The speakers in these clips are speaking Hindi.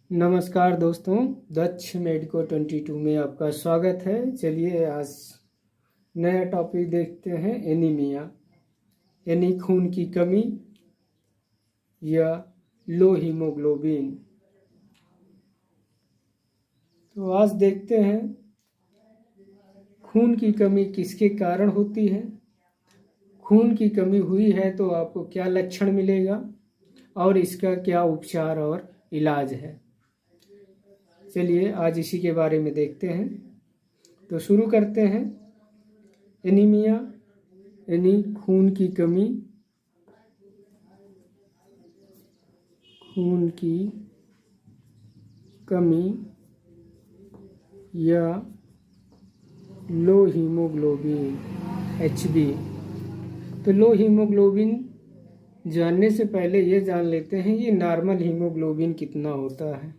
नमस्कार दोस्तों, दक्ष मेडिको 22 में आपका स्वागत है। चलिए आज नया टॉपिक देखते हैं, एनीमिया यानी खून की कमी या लो हीमोग्लोबिन। तो आज देखते हैं खून की कमी किसके कारण होती है, खून की कमी हुई है तो आपको क्या लक्षण मिलेगा और इसका क्या उपचार और इलाज है। चलिए आज इसी के बारे में देखते हैं। तो शुरू करते हैं। एनीमिया यानी खून की कमी, खून की कमी या लो हीमोग्लोबिन HB। तो लो हीमोग्लोबिन जानने से पहले ये जान लेते हैं ये नॉर्मल हीमोग्लोबिन कितना होता है।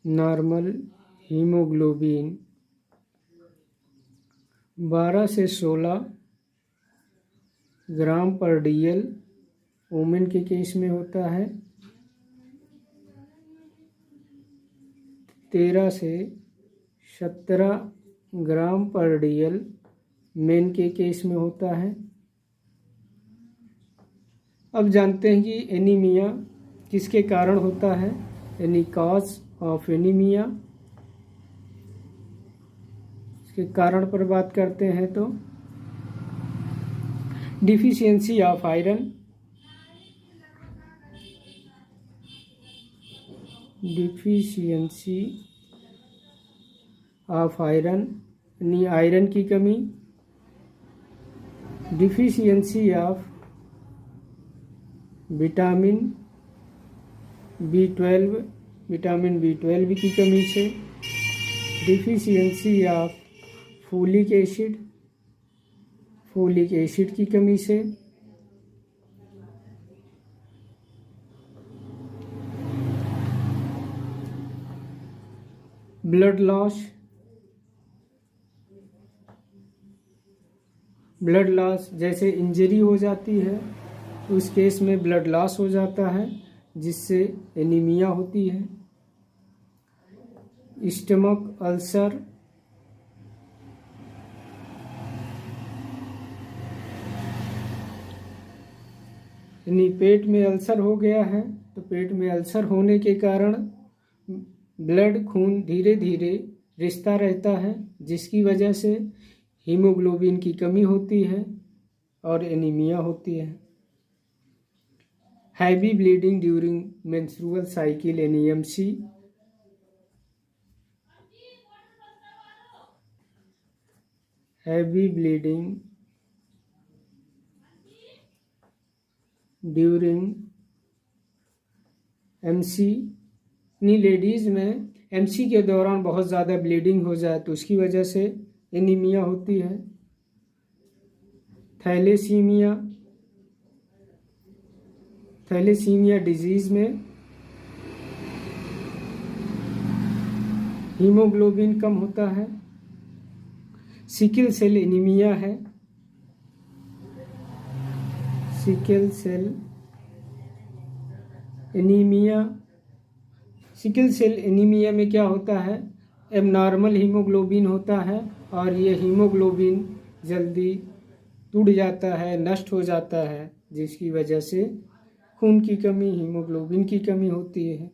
नॉर्मल हीमोग्लोबिन 12 से 16 ग्राम पर DL वुमेन के केस में होता है, 13 से 17 ग्राम पर DL मेन के केस में होता है। अब जानते हैं कि एनीमिया किसके कारण होता है, यानी कॉज ऑफ एनीमिया। इसके कारण पर बात करते हैं तो deficiency of iron, deficiency of iron यानी आयरन की कमी, deficiency of vitamin B12, vitamin B12 की कमी से, deficiency of folic acid, folic acid की कमी से, ब्लड लॉस, ब्लड लॉस जैसे इंजरी हो जाती है उस केस में ब्लड लॉस हो जाता है जिससे एनीमिया होती है। स्टमक अल्सर, यानी पेट में अल्सर हो गया है तो पेट में अल्सर होने के कारण ब्लड खून धीरे धीरे रिसता रहता है जिसकी वजह से हीमोग्लोबिन की कमी होती है और एनीमिया होती है। Heavy bleeding during menstrual cycle NEMC, heavy bleeding during MC, यानी लेडीज़ में MC के दौरान बहुत ज़्यादा ब्लीडिंग हो जाए तो उसकी वजह से एनीमिया होती है। थैलेसीमिया, थैलेसीमिया डिजीज़ में हीमोग्लोबिन कम होता है। सिकल सेल एनीमिया है, sickle cell anaemia, sickle cell anaemia में क्या होता है, एबनॉर्मल हीमोग्लोबिन होता है और ये हीमोग्लोबिन जल्दी टूट जाता है, नष्ट हो जाता है जिसकी वजह से खून की कमी, हीमोग्लोबिन की कमी होती है।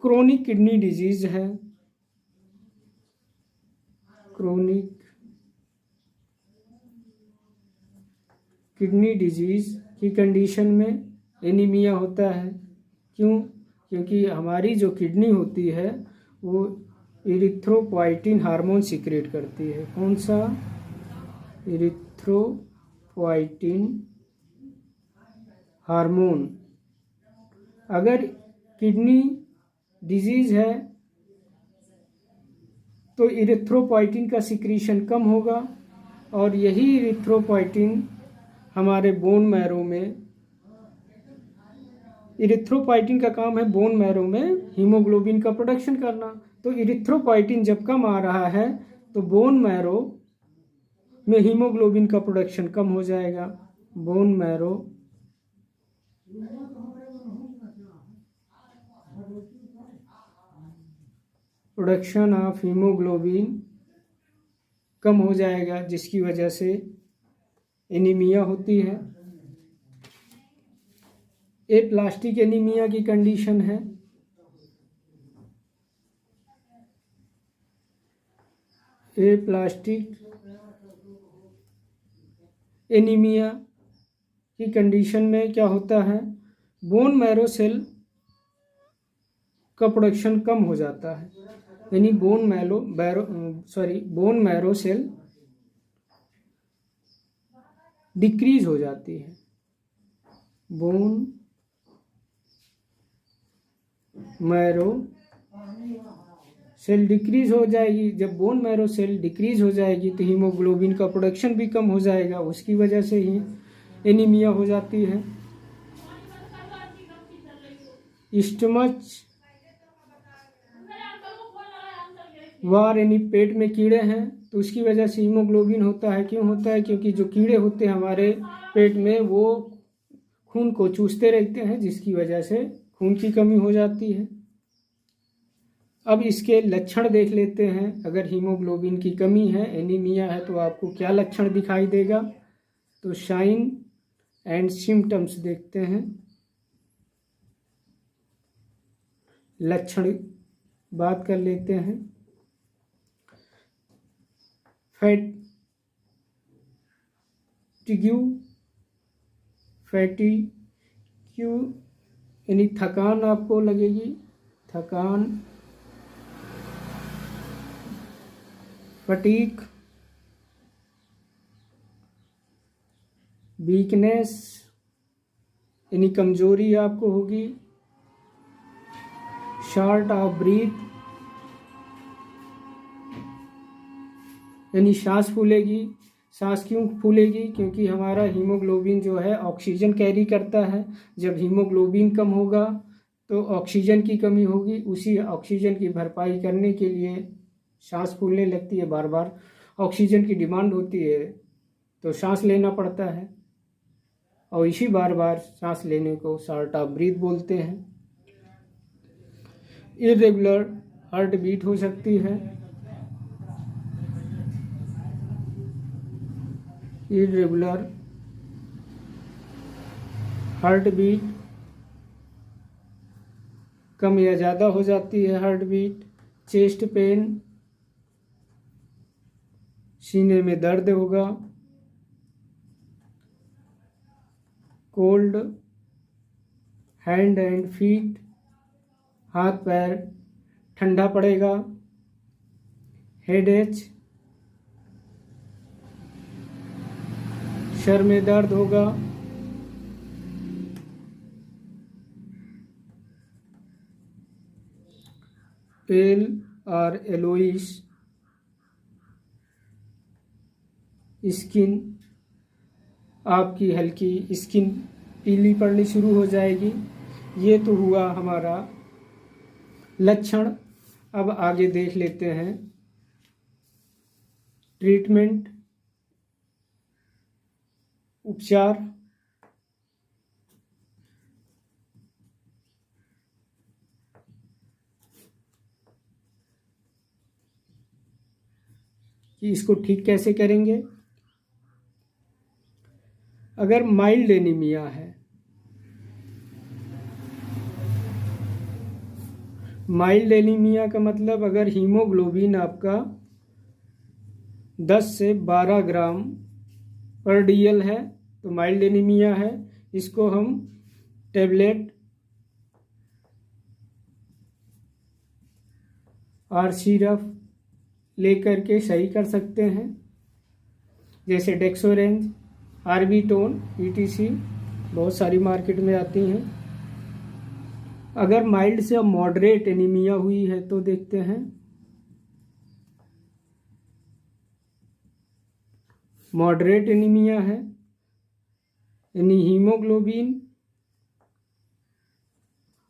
क्रोनिक किडनी डिजीज है, क्रोनिक किडनी डिजीज की कंडीशन में एनीमिया होता है। क्यों? क्योंकि हमारी जो किडनी होती है वो इरिथ्रोपोइटिन हार्मोन सीक्रेट करती है। कौन सा? Erythropoietin hormone. अगर किडनी डिजीज है तो इरिथ्रोपोइटिन का सिक्रीशन कम होगा और यही इरिथ्रोपोइटिन हमारे बोन मैरो में, इरिथ्रोपोइटिन का काम है बोन मैरो में हीमोग्लोबिन का प्रोडक्शन करना। तो इरिथ्रोपोइटिन जब कम आ रहा है तो बोन मैरो में हीमोग्लोबिन का प्रोडक्शन कम हो जाएगा। Bone marrow production of haemoglobin कम हो जाएगा, जिसकी वजह से एनीमिया होती है। ये प्लास्टिक एनीमिया की कंडीशन है। ये प्लास्टिक एनीमिया की कंडीशन में क्या होता है, बोन मैरो सेल का प्रोडक्शन कम हो जाता है, यानी बोन मैरो सेल डिक्रीज हो जाती है। बोन मैरो सेल डिक्रीज हो जाएगी। जब बोन मैरो सेल डिक्रीज हो जाएगी तो हीमोग्लोबिन का प्रोडक्शन भी कम हो जाएगा, उसकी वजह से ही एनीमिया हो जाती है। स्टमच वार यानी पेट में कीड़े हैं तो उसकी वजह से हीमोग्लोबिन होता है। क्यों होता है? क्योंकि जो कीड़े होते हैं हमारे पेट में वो खून को चूसते रहते हैं, जिसकी वजह से खून की कमी हो जाती है। अब इसके लक्षण देख लेते हैं। अगर हीमोग्लोबिन की कमी है, एनीमिया है, तो आपको क्या लक्षण दिखाई देगा। तो साइन एंड सिम्टम्स देखते हैं। लक्षण बात कर लेते हैं। फैटिग्यू यानी थकान आपको लगेगी, थकान। फटीक, वीकनेस यानी कमजोरी आपको होगी। शॉर्ट ऑफ ब्रीथ यानी सांस फूलेगी। सांस क्यों फूलेगी? क्योंकि हमारा हीमोग्लोबिन जो है ऑक्सीजन कैरी करता है। जब हीमोग्लोबिन कम होगा तो ऑक्सीजन की कमी होगी, उसी ऑक्सीजन की भरपाई करने के लिए सांस फूलने लगती है। बार बार ऑक्सीजन की डिमांड होती है तो सांस लेना पड़ता है, और इसी बार बार सांस लेने को शॉर्ट ऑफ ब्रीथ बोलते हैं। इर्रेगुलर हार्ट बीट हो सकती है। इर्रेगुलर हार्ट बीट कम या ज़्यादा हो जाती है। हार्ट बीट, चेस्ट पेन, सीने में दर्द होगा। कोल्ड हैंड एंड फीट, हाथ पैर ठंडा पड़ेगा। हेडेच, सर में दर्द होगा। पेल और येलोइश स्किन, आपकी हल्की स्किन पीली पड़नी शुरू हो जाएगी। ये तो हुआ हमारा लक्षण। अब आगे देख लेते हैं ट्रीटमेंट, उपचार। कि इसको ठीक कैसे करेंगे। अगर माइल्ड एनीमिया है, माइल्ड एनीमिया का मतलब अगर हीमोग्लोबिन आपका 10 से 12 ग्राम पर डीएल है तो माइल्ड एनीमिया है। इसको हम टेबलेट और सिरप लेकर के सही कर सकते हैं, जैसे डेक्सोरेंज, आर्बिटोन, ईटीसी बहुत सारी मार्केट में आती हैं। अगर माइल्ड से मॉडरेट एनीमिया हुई है तो देखते हैं। मॉडरेट एनीमिया है यानी हीमोग्लोबिन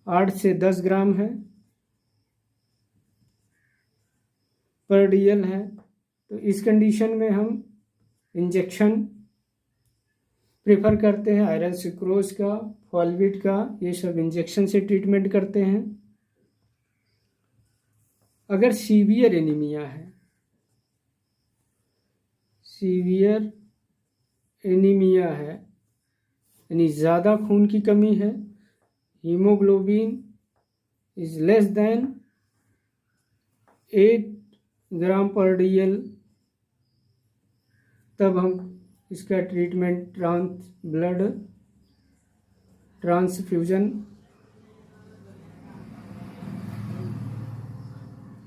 8 से 10 ग्राम है पर डीएल है, तो इस कंडीशन में हम इंजेक्शन प्रेफर करते हैं, आयरन सुक्रोज का, फॉलविट का, ये सब इंजेक्शन से ट्रीटमेंट करते हैं। अगर सीवियर एनीमिया है, सीवियर एनीमिया है यानी ज़्यादा खून की कमी है, हीमोग्लोबिन इज लेस देन 8 ग्राम पर DL, तब हम इसका ट्रीटमेंट ब्लड ट्रांसफ्यूजन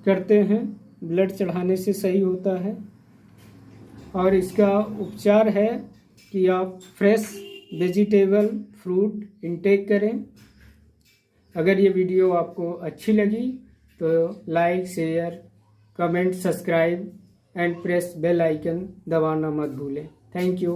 करते हैं। ब्लड चढ़ाने से सही होता है। और इसका उपचार है कि आप फ्रेश वेजिटेबल फ्रूट इंटेक करें। अगर ये वीडियो आपको अच्छी लगी तो like, share, comment, subscribe and press bell icon दबाना मत भूलें। Thank you.